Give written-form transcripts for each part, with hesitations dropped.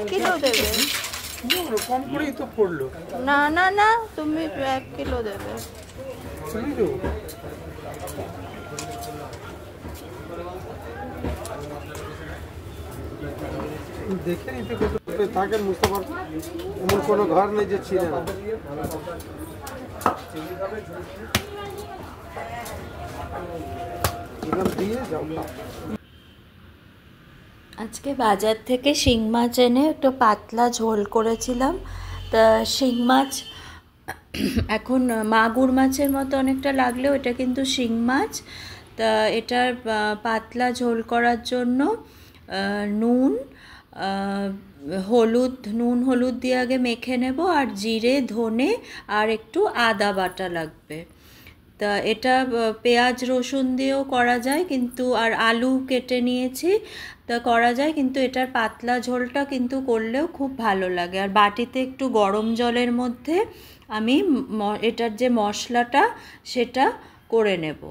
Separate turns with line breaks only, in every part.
Kilo দেবে?
কম করেই তো পড়লো।
না না না, তুমি 1 কিলো দেবে।
দেখে নিতে থাকেন মুস্তাফা, এমন কোনো ঘর নেই যে ছিঁড়ে না। দিয়ে যাও।
আজকে বাজার থেকে শিং মাছ এনে একটু পাতলা ঝোল করেছিলাম। তা শিং মাছ এখন মাগুর মাছের মতো অনেকটা লাগলেও এটা কিন্তু শিং মাছ। তা এটার পাতলা ঝোল করার জন্য নুন হলুদ দিয়ে আগে মেখে নেব, আর জিরে ধনে আর একটু আদা বাটা লাগবে। তা এটা পেঁয়াজ রসুন দিয়েও করা যায়, কিন্তু আর আলু কেটে নিয়েছি, তা করা যায়, কিন্তু এটার পাতলা ঝোলটা কিন্তু করলেও খুব ভালো লাগে। আর বাটিতে একটু গরম জলের মধ্যে আমি এটার যে মশলাটা সেটা করে নেব।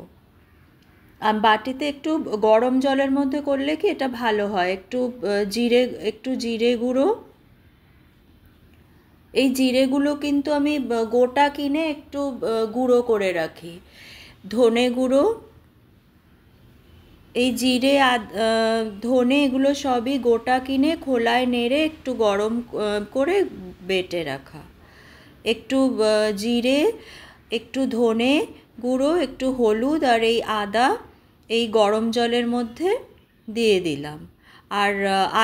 বাটিতে একটু গরম জলের মধ্যে করলে কি এটা ভালো হয়। একটু জিরে গুঁড়ো, এই জিরেগুলো কিন্তু আমি গোটা কিনে একটু গুঁড়ো করে রাখি। ধনে গুঁড়ো, এই জিরে ধনে এগুলো সবই গোটা কিনে খোলায় নেড়ে একটু গরম করে বেটে রাখা। একটু জিরে, একটু ধনে গুঁড়ো, একটু হলুদ আর এই আদা এই গরম জলের মধ্যে দিয়ে দিলাম। আর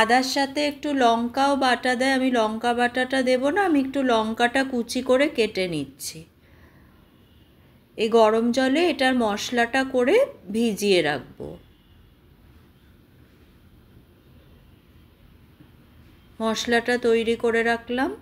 আদার সাথে একটু লঙ্কাও বাটা দেয়, আমি লঙ্কা বাটাটা দেবো না, আমি একটু লঙ্কাটা কুচি করে কেটে নিচ্ছি। এই গরম জলে এটার মশলাটা করে ভিজিয়ে রাখবো। মশলাটা তৈরি করে রাখলাম।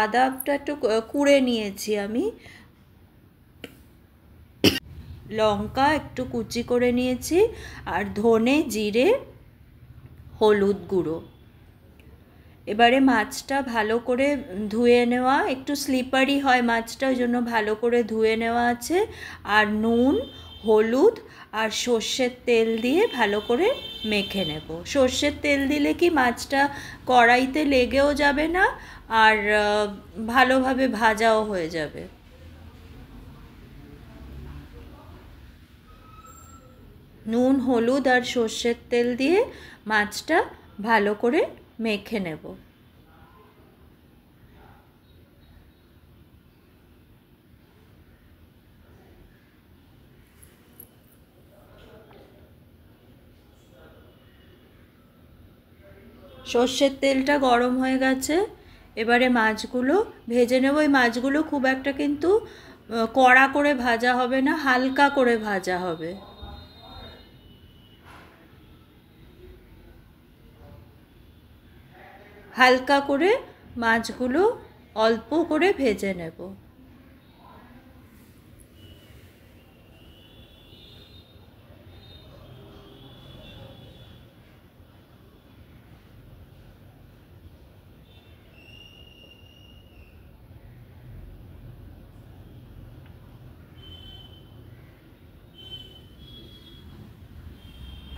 আদাটা একটু কুড়ে নিয়েছি আমি, লঙ্কা একটু কুচি করে নিয়েছি, আর ধনে জিরে হলুদ গুঁড়ো। এবারে মাছটা ভালো করে ধুয়ে নেওয়া, একটু স্লিপারি হয় মাছটা, ওই জন্য ভালো করে ধুয়ে নেওয়া আছে। আর নুন হলুদ আর সর্ষের তেল দিয়ে ভালো করে মেখে নেব। সর্ষের তেল দিলে কি মাছটা কড়াইতে লেগেও যাবে না, আর ভালোভাবে ভাজাও হয়ে যাবে। নুন হলুদ আর সর্ষের তেল দিয়ে মাছটা ভালো করে মেখে নেব। সর্ষের তেলটা গরম হয়ে গেছে, এবারে মাছগুলো ভেজে নেব। এই মাছগুলো খুব একটা কিন্তু কড়া করে ভাজা হবে না, হালকা করে ভাজা হবে। হালকা করে মাছগুলো অল্প করে ভেজে নেব।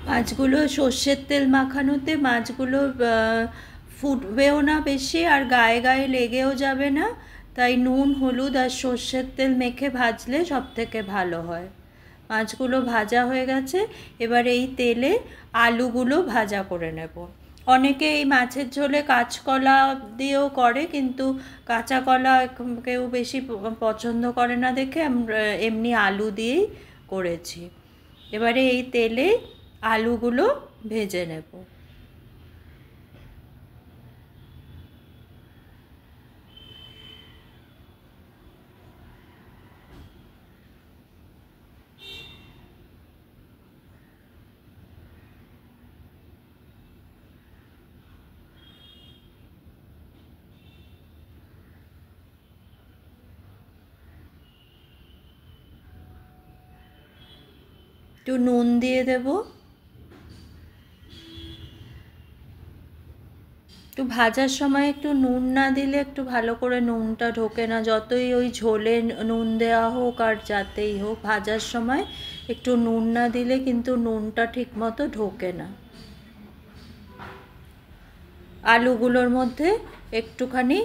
মাছগুলো সর্ষের তেল মাখানোতে মাছগুলো ফুটবেও না বেশি, আর গায়ে গায়ে লেগেও যাবে না, তাই নুন হলুদ আর সর্ষের তেল মেখে ভাজলে সব থেকে ভালো হয়। মাছগুলো ভাজা হয়ে গেছে, এবার এই তেলে আলুগুলো ভাজা করে নেব। অনেকে এই মাছের ঝোলে কাঁচকলা দিয়েও করে, কিন্তু কাঁচা কলা কেউ বেশি পছন্দ করে না দেখে আমরা এমনি আলু দিয়েই করেছি। এবারে এই তেলে আলুগুলো ভেজে নেব। একটু নুন দিয়ে দেব, একটু ভাজার সময় একটু নুন না দিলে একটু ভালো করে নুনটা ঢোকে না, যতই ওই ঝোলে নুন দেওয়া হোক আর যাতেই হোক, ভাজার সময় একটু নুন না দিলে কিন্তু নুনটা ঠিক মতো ঢোকে না। আলুগুলোর মধ্যে একটুখানি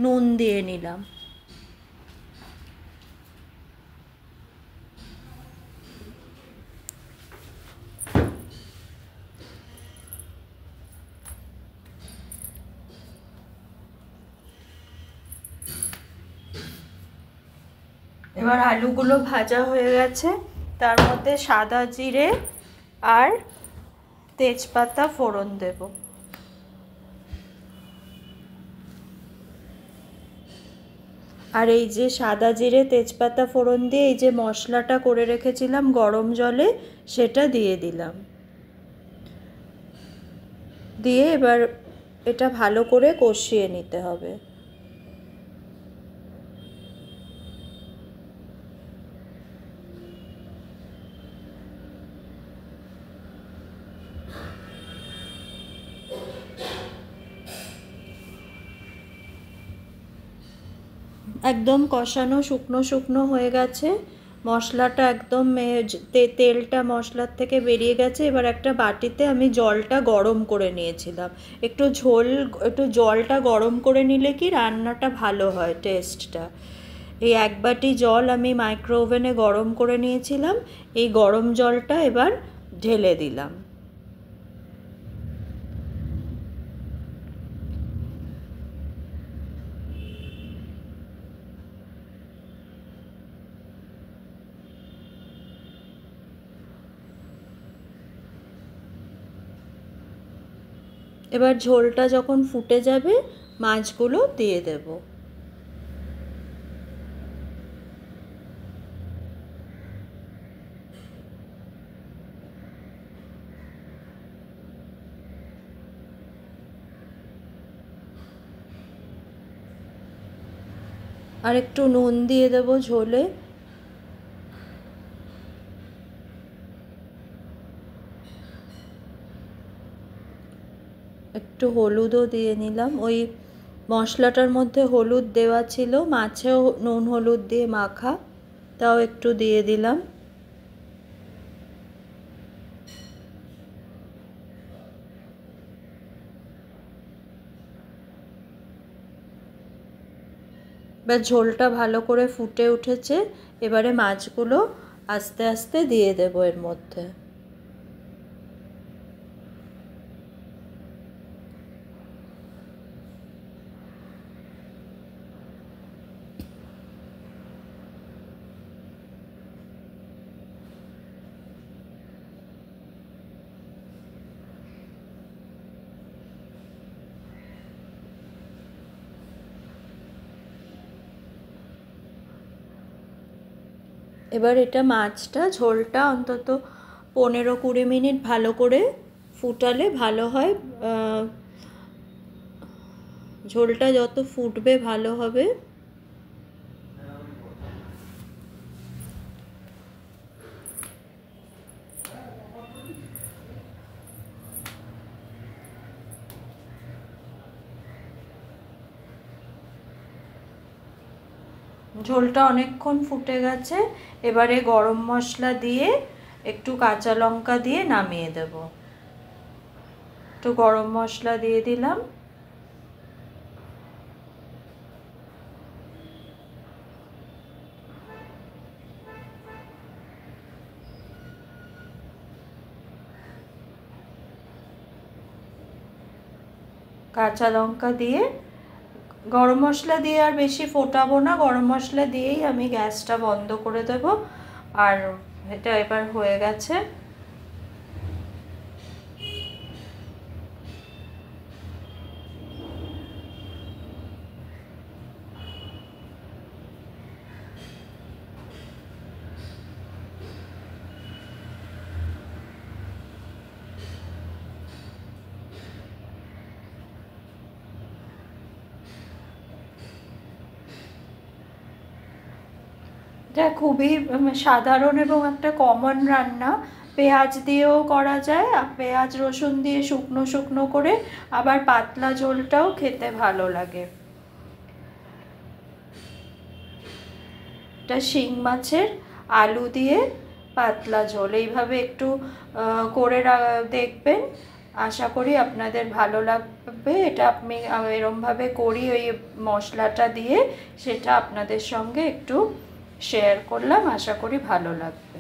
নুন দিয়ে নিলাম। এবার আলুগুলো ভাজা হয়ে গেছে, তার মধ্যে সাদা জিরে আর তেজপাতা ফোড়ন দেব। আর এই যে সাদা জিরে তেজপাতা ফোড়ন দিয়ে এই যে মশলাটা করে রেখেছিলাম গরম জলে, সেটা দিয়ে দিলাম। দিয়ে এবার এটা ভালো করে কষিয়ে নিতে হবে। একদম কষানো শুকনো শুকনো হয়ে গেছে, মশলাটা একদম তেলটা মশলার থেকে বেরিয়ে গেছে। এবার একটা বাটিতে আমি জলটা গরম করে নিয়েছিলাম। একটু জলটা গরম করে নিলে কি রান্নাটা ভালো হয়, টেস্টটা। এই এক বাটি জল আমি মাইক্রো ওভেনে গরম করে নিয়েছিলাম, এই গরম জলটা এবার ঢেলে দিলাম। এবার ঝোলটা যখন ফুটে যাবে মাছগুলো দিয়ে দেব। আর একটু নুন দিয়ে দেব ঝোলে। একটু হলুদও দিয়ে নিলাম, ওই মশলাটার মধ্যে হলুদ দেওয়া ছিল, মাছেও নুন হলুদ দিয়ে মাখা, তাও একটু দিয়ে দিলাম। এবার ঝোলটা ভালো করে ফুটে উঠেছে, এবারে মাছগুলো আস্তে আস্তে দিয়ে দেবো এর মধ্যে। এবার এটা মাছটা ঝোলটা অন্তত 15-20 মিনিট ভালো করে ফুটালে ভালো হয়। ঝোলটা যত ফুটবে ভালো হবে। ঝোলটা অনেকক্ষণ ফুটে গেছে, এবারে গরম মশলা দিয়ে একটু কাঁচা লঙ্কা দিয়ে নামিয়ে দেব। একটু গরম মশলা দিয়ে দিলাম। কাঁচা লঙ্কা দিয়ে, গরম মশলা দিয়ে আর বেশি ফোটাবো না, গরম মশলা দিয়েই আমি গ্যাসটা বন্ধ করে দেব। আর এটা এবার হয়ে গেছে। এটা খুবই সাধারণ এবং একটা কমন রান্না, পেঁয়াজ দিয়েও করা যায়, পেঁয়াজ রসুন দিয়ে শুকনো শুকনো করে, আবার পাতলা ঝোলটাও খেতে ভালো লাগে। এটা শিং মাছের আলু দিয়ে পাতলা ঝোল, এইভাবে একটু করে দেখবেন, আশা করি আপনাদের ভালো লাগবে। এটা আমি এরমভাবে করি, ওই মশলাটা দিয়ে, সেটা আপনাদের সঙ্গে একটু শেয়ার করলাম, আশা করি ভালো লাগবে।